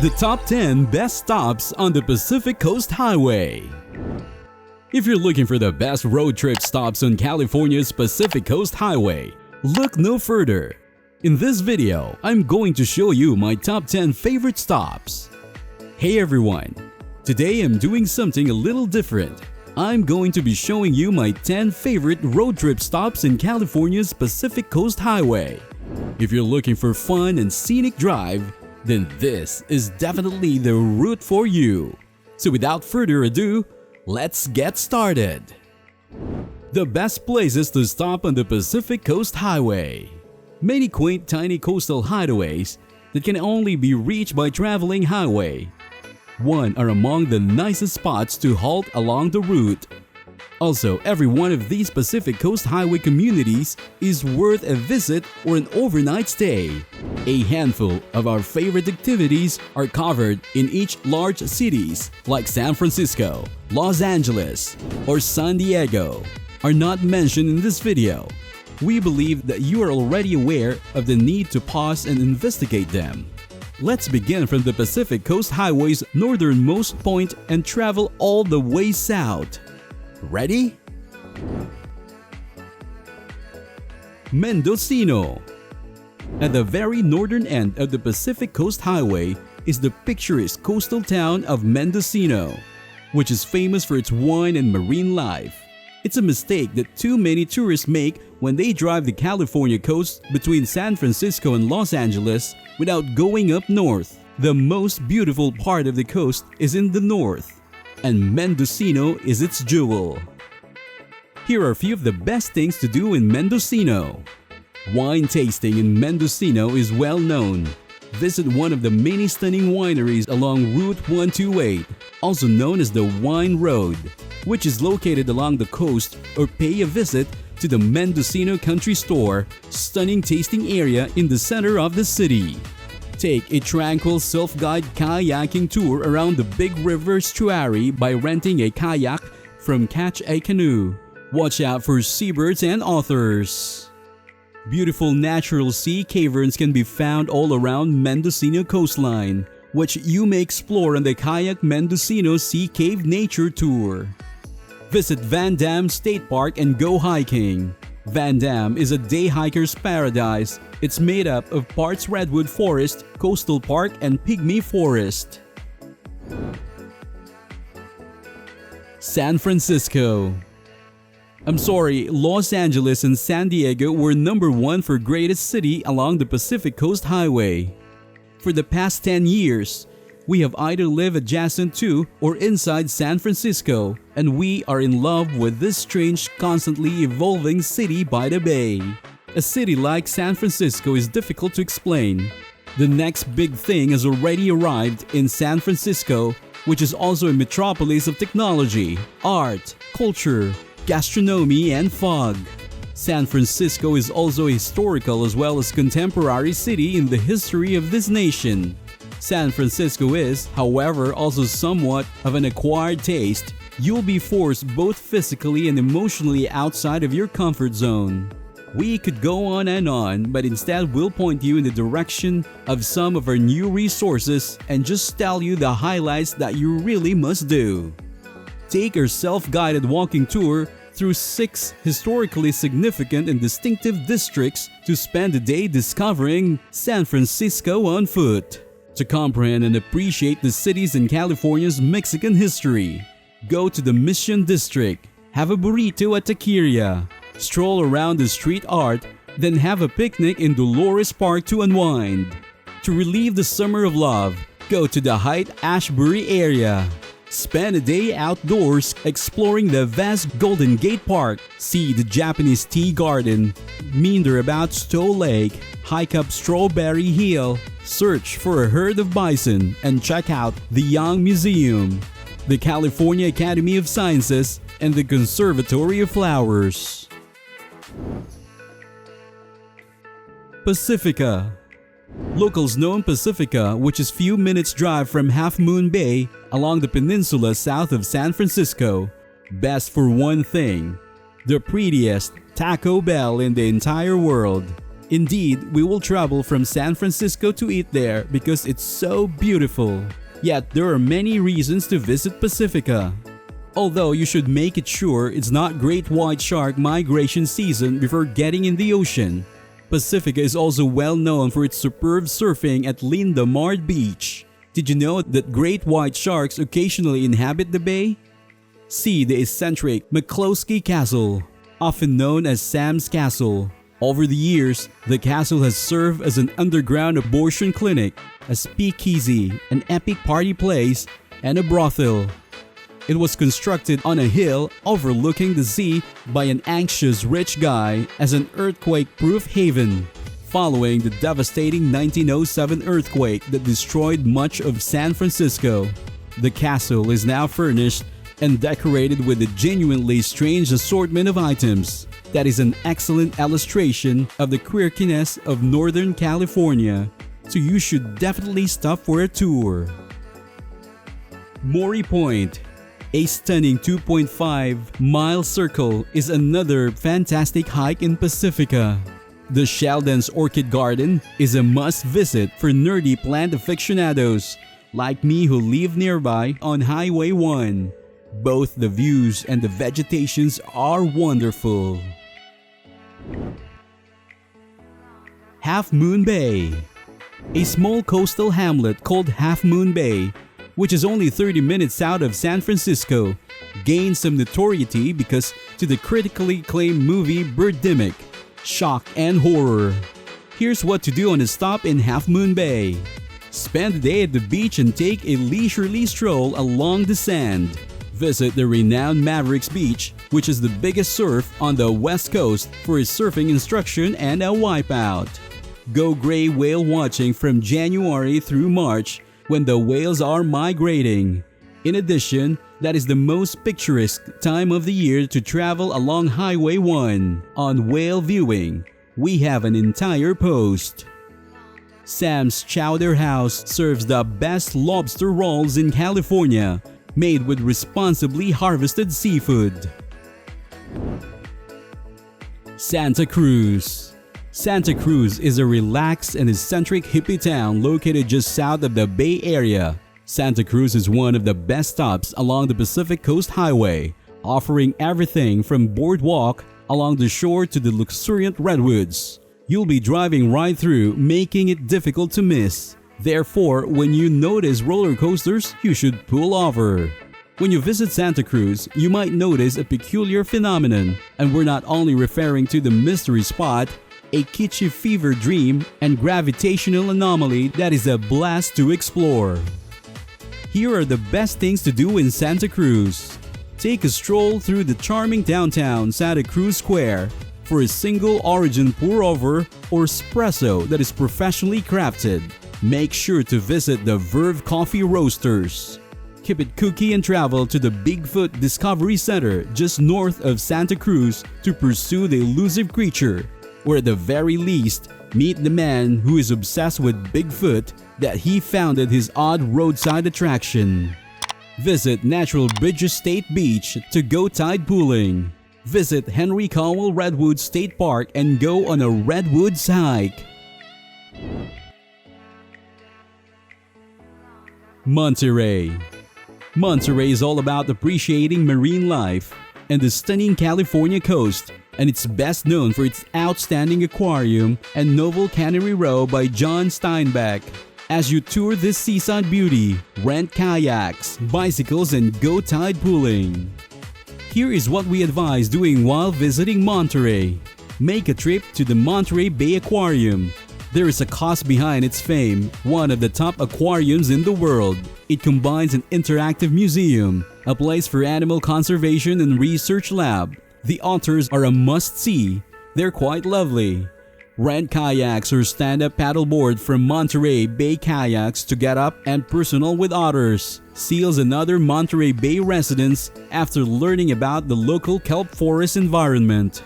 The top 10 best stops on the Pacific Coast Highway. If you're looking for the best road trip stops on California's Pacific Coast Highway, look no further. In this video, I'm going to show you my top 10 favorite stops. Hey everyone! Today I'm doing something a little different. I'm going to be showing you my 10 favorite road trip stops in California's Pacific Coast Highway. If you're looking for fun and scenic drive, then this is definitely the route for you. So without further ado, let's get started. The best places to stop on the Pacific Coast Highway. Many quaint tiny coastal hideaways that can only be reached by traveling highway. One are among the nicest spots to halt along the route. Also, every one of these Pacific Coast Highway communities is worth a visit or an overnight stay. A handful of our favorite activities are covered in each large cities like San Francisco, Los Angeles, or San Diego are not mentioned in this video. We believe that you are already aware of the need to pause and investigate them. Let's begin from the Pacific Coast Highway's northernmost point and travel all the way south. Ready? Mendocino. At the very northern end of the Pacific Coast Highway is the picturesque coastal town of Mendocino, which is famous for its wine and marine life. It's a mistake that too many tourists make when they drive the California coast between San Francisco and Los Angeles without going up north. The most beautiful part of the coast is in the north, and Mendocino is its jewel. Here are a few of the best things to do in Mendocino. Wine tasting in Mendocino is well known. Visit one of the many stunning wineries along Route 128, also known as the Wine Road, which is located along the coast, or pay a visit to the Mendocino Country Store, stunning tasting area in the center of the city. Take a tranquil self-guided kayaking tour around the Big River estuary by renting a kayak from Catch a Canoe. Watch out for seabirds and otters. Beautiful natural sea caverns can be found all around Mendocino coastline, which you may explore on the Kayak Mendocino Sea Cave Nature Tour. Visit Van Dam State Park and go hiking. Van Dam is a day hiker's paradise. It's made up of parts redwood forest, coastal park, and pygmy forest. San Francisco. I'm sorry, Los Angeles and San Diego were number one for greatest city along the Pacific Coast Highway. For the past 10 years, we have either lived adjacent to or inside San Francisco, and we are in love with this strange, constantly evolving city by the bay. A city like San Francisco is difficult to explain. The next big thing has already arrived in San Francisco, which is also a metropolis of technology, art, culture, gastronomy, and fog. San Francisco is also a historical as well as contemporary city in the history of this nation. San Francisco is, however, also somewhat of an acquired taste. You'll be forced both physically and emotionally outside of your comfort zone. We could go on, but instead we'll point you in the direction of some of our new resources and just tell you the highlights that you really must do. Take our self-guided walking tour through 6 historically significant and distinctive districts to spend the day discovering San Francisco on foot. To comprehend and appreciate the cities in California's Mexican history, go to the Mission District, have a burrito at Taqueria, stroll around the street art, then have a picnic in Dolores Park to unwind. To relieve the summer of love, go to the Haight-Ashbury area. Spend a day outdoors exploring the vast Golden Gate Park, see the Japanese Tea Garden, meander about Stowe Lake, hike up Strawberry Hill, search for a herd of bison, and check out the Young Museum, the California Academy of Sciences, and the Conservatory of Flowers. Pacifica. Locals know Pacifica, which is few minutes drive from Half Moon Bay along the peninsula south of San Francisco, best for one thing: the prettiest Taco Bell in the entire world. Indeed, we will travel from San Francisco to eat there because it's so beautiful. Yet there are many reasons to visit Pacifica. Although you should make it sure it's not great white shark migration season before getting in the ocean. Pacifica is also well known for its superb surfing at Morro Beach. Did you know that great white sharks occasionally inhabit the bay? See the eccentric McCloskey Castle, often known as Sam's Castle. Over the years, the castle has served as an underground abortion clinic, a speakeasy, an epic party place, and a brothel. It was constructed on a hill overlooking the sea by an anxious rich guy as an earthquake-proof haven. Following the devastating 1907 earthquake that destroyed much of San Francisco, the castle is now furnished and decorated with a genuinely strange assortment of items. That is an excellent illustration of the quirkiness of Northern California, so you should definitely stop for a tour. Morro Point, a stunning 2.5-mile circle, is another fantastic hike in Pacifica. The Sheldon's Orchid Garden is a must-visit for nerdy plant aficionados like me who live nearby on Highway 1. Both the views and the vegetations are wonderful. Half Moon Bay, a small coastal hamlet called Half Moon Bay, which is only 30 minutes south of San Francisco, gained some notoriety because to the critically acclaimed movie Birdemic, Shock and Horror. Here's what to do on a stop in Half Moon Bay. Spend the day at the beach and take a leisurely stroll along the sand. Visit the renowned Mavericks Beach, which is the biggest surf on the West Coast, for a surfing instruction and a wipeout. Go gray whale watching from January through March when the whales are migrating. In addition, that is the most picturesque time of the year to travel along Highway 1. On whale viewing, we have an entire post. Sam's Chowder House serves the best lobster rolls in California, made with responsibly harvested seafood. Santa Cruz. Santa Cruz is a relaxed and eccentric hippie town located just south of the Bay Area. Santa Cruz is one of the best stops along the Pacific Coast Highway, offering everything from boardwalk along the shore to the luxuriant redwoods. You'll be driving right through, making it difficult to miss. Therefore, when you notice roller coasters, you should pull over. When you visit Santa Cruz, you might notice a peculiar phenomenon, and we're not only referring to the mystery spot, a kitschy fever dream, and gravitational anomaly that is a blast to explore. Here are the best things to do in Santa Cruz. Take a stroll through the charming downtown Santa Cruz Square for a single origin pour-over or espresso that is professionally crafted. Make sure to visit the Verve Coffee Roasters. Keep it cookie and travel to the Bigfoot Discovery Center just north of Santa Cruz to pursue the elusive creature, or at the very least, meet the man who is obsessed with Bigfoot that he founded his odd roadside attraction. Visit Natural Bridges State Beach to go tide pooling. Visit Henry Cowell Redwood State Park and go on a redwoods hike. Monterey. Monterey is all about appreciating marine life and the stunning California coast, and it's best known for its outstanding aquarium and novel Cannery Row by John Steinbeck. As you tour this seaside beauty, rent kayaks, bicycles, and go tide pooling. Here is what we advise doing while visiting Monterey. Make a trip to the Monterey Bay Aquarium. There is a cost behind its fame, one of the top aquariums in the world. It combines an interactive museum, a place for animal conservation and research lab. The otters are a must-see. They're quite lovely. Rent kayaks or stand-up paddleboard from Monterey Bay Kayaks to get up and personal with otters. Seals and other Monterey Bay residents after learning about the local kelp forest environment.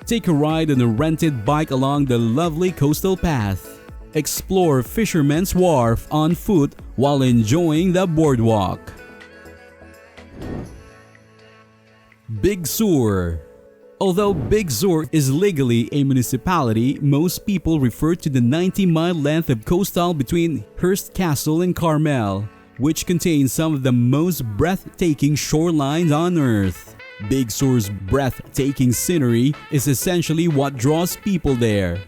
Take a ride on a rented bike along the lovely coastal path. Explore Fisherman's Wharf on foot while enjoying the boardwalk. Big Sur. Although Big Sur is legally a municipality, most people refer to the 90-mile length of coastal between Hearst Castle and Carmel, which contains some of the most breathtaking shorelines on Earth. Big Sur's breathtaking scenery is essentially what draws people there.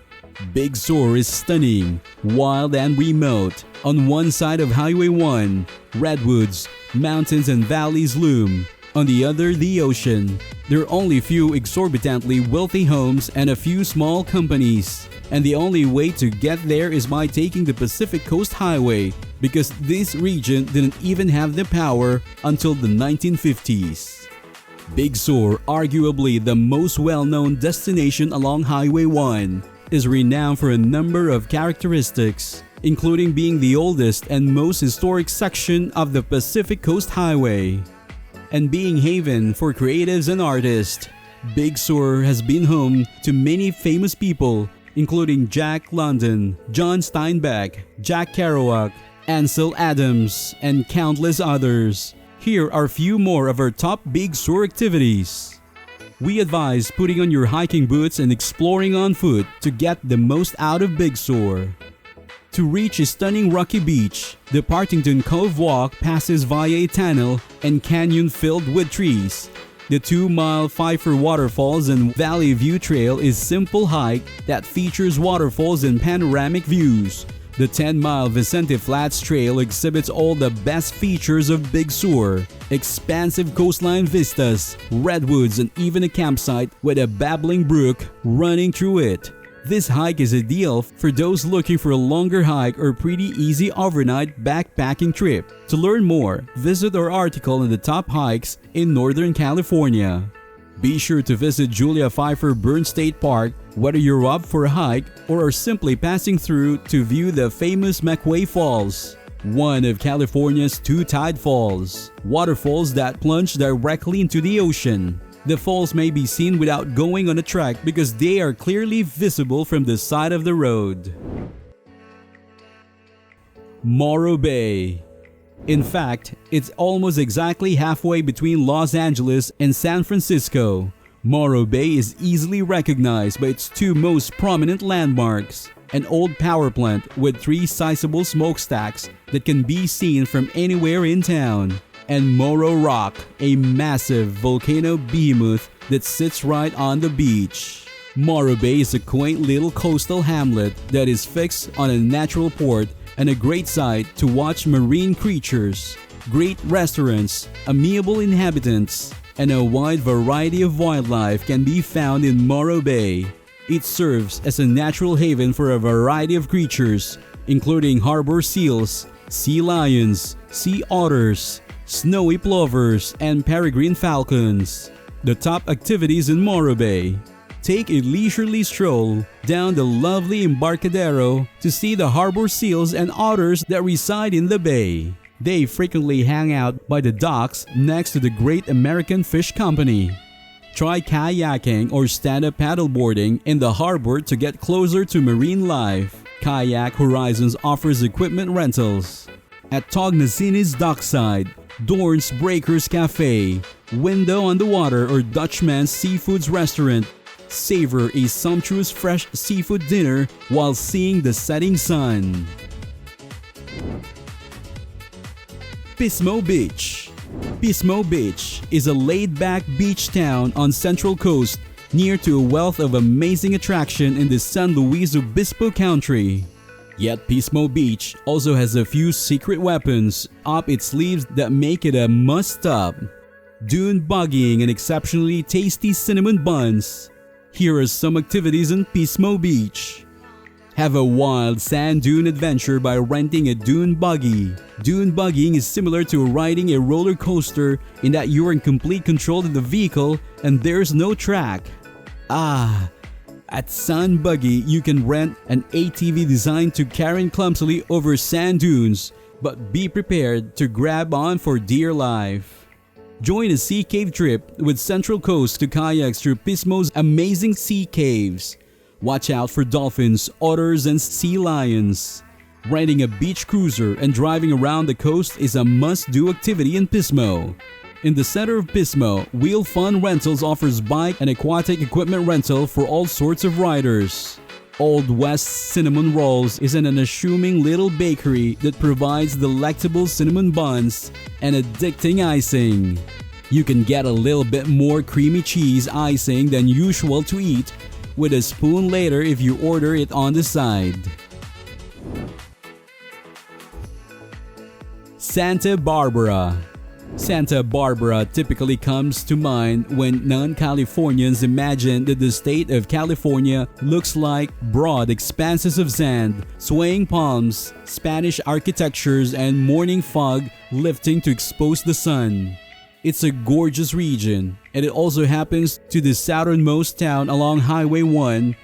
Big Sur is stunning, wild and remote. On one side of Highway 1, redwoods, mountains and valleys loom. On the other, the ocean. There are only few exorbitantly wealthy homes and a few small companies. And the only way to get there is by taking the Pacific Coast Highway, because this region didn't even have the power until the 1950s. Big Sur, arguably the most well-known destination along Highway 1, is renowned for a number of characteristics, including being the oldest and most historic section of the Pacific Coast Highway, and being haven for creatives and artists. Big Sur has been home to many famous people, including Jack London, John Steinbeck, Jack Kerouac, Ansel Adams, and countless others. Here are a few more of our top Big Sur activities. We advise putting on your hiking boots and exploring on foot to get the most out of Big Sur. To reach a stunning rocky beach, the Partington Cove Walk passes via a tunnel and canyon filled with trees. The 2-mile Pfeiffer Waterfalls and Valley View Trail is a simple hike that features waterfalls and panoramic views. The 10-mile Vicente Flats Trail exhibits all the best features of Big Sur: expansive coastline vistas, redwoods, and even a campsite with a babbling brook running through it. This hike is ideal for those looking for a longer hike or pretty easy overnight backpacking trip. To learn more, visit our article on the top hikes in Northern California. Be sure to visit Julia Pfeiffer Burn State Park, whether you're up for a hike or are simply passing through to view the famous McWay Falls, one of California's 2 tide falls, waterfalls that plunge directly into the ocean. The falls may be seen without going on a trek because they are clearly visible from the side of the road. Morro Bay. In fact, it's almost exactly halfway between Los Angeles and San Francisco. Morro Bay is easily recognized by its 2 most prominent landmarks: an old power plant with 3 sizable smokestacks that can be seen from anywhere in town, and Morro Rock, a massive volcano behemoth that sits right on the beach. Morro Bay is a quaint little coastal hamlet that is fixed on a natural port and a great site to watch marine creatures, great restaurants, amiable inhabitants, and a wide variety of wildlife can be found in Morro Bay. It serves as a natural haven for a variety of creatures, including harbor seals, sea lions, sea otters, snowy plovers, and peregrine falcons. The top activities in Morro Bay: take a leisurely stroll down the lovely Embarcadero to see the harbor seals and otters that reside in the bay. They frequently hang out by the docks next to the Great American Fish Company. Try kayaking or stand-up paddleboarding in the harbor to get closer to marine life. Kayak Horizons offers equipment rentals. At Tognacini's Dockside, Dorn's Breakers Cafe, Window on the Water or Dutchman's Seafoods Restaurant, savor a sumptuous fresh seafood dinner while seeing the setting sun. Pismo Beach. Pismo Beach is a laid-back beach town on Central Coast near to a wealth of amazing attraction in the San Luis Obispo country. Yet Pismo Beach also has a few secret weapons up its sleeves that make it a must-stop. Dune buggying and exceptionally tasty cinnamon buns. Here are some activities in Pismo Beach. Have a wild sand dune adventure by renting a dune buggy. Dune buggying is similar to riding a roller coaster in that you're in complete control of the vehicle and there's no track. At Sun Buggy, you can rent an ATV designed to carry clumsily over sand dunes, but be prepared to grab on for dear life. Join a sea cave trip with Central Coast to kayaks through Pismo's amazing sea caves. Watch out for dolphins, otters, and sea lions. Renting a beach cruiser and driving around the coast is a must-do activity in Pismo. In the center of Pismo, Wheel Fun Rentals offers bike and aquatic equipment rental for all sorts of riders. Old West Cinnamon Rolls is an unassuming little bakery that provides delectable cinnamon buns and addicting icing. You can get a little bit more creamy cheese icing than usual to eat with a spoon later if you order it on the side. Santa Barbara. Santa Barbara typically comes to mind when non-Californians imagine that the state of California looks like broad expanses of sand, swaying palms, Spanish architectures, and morning fog lifting to expose the sun. It's a gorgeous region, and it also happens to the southernmost town along Highway 1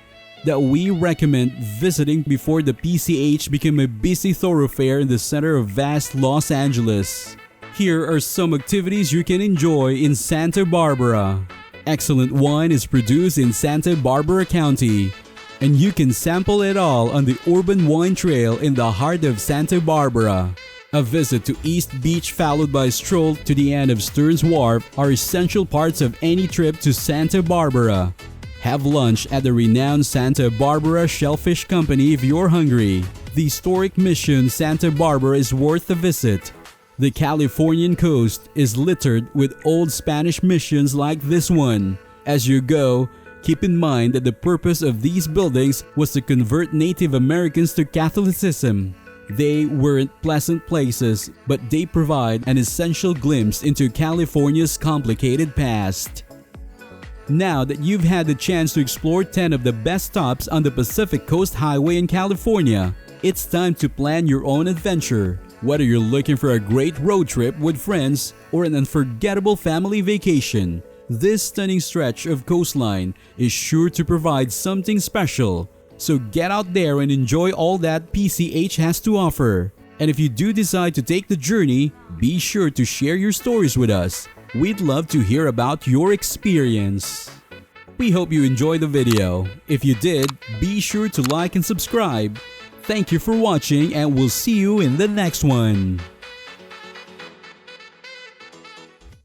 that we recommend visiting before the PCH became a busy thoroughfare in the center of vast Los Angeles. Here are some activities you can enjoy in Santa Barbara. Excellent wine is produced in Santa Barbara County, and you can sample it all on the Urban Wine Trail in the heart of Santa Barbara. A visit to East Beach followed by a stroll to the end of Stearns Wharf are essential parts of any trip to Santa Barbara. Have lunch at the renowned Santa Barbara Shellfish Company if you're hungry. The historic Mission Santa Barbara is worth a visit. The Californian coast is littered with old Spanish missions like this one. As you go, keep in mind that the purpose of these buildings was to convert Native Americans to Catholicism. They weren't pleasant places, but they provide an essential glimpse into California's complicated past. Now that you've had the chance to explore 10 of the best stops on the Pacific Coast Highway in California, it's time to plan your own adventure. Whether you're looking for a great road trip with friends or an unforgettable family vacation, this stunning stretch of coastline is sure to provide something special. So get out there and enjoy all that PCH has to offer. And if you do decide to take the journey, be sure to share your stories with us. We'd love to hear about your experience. We hope you enjoyed the video. If you did, be sure to like and subscribe. Thank you for watching, and we'll see you in the next one.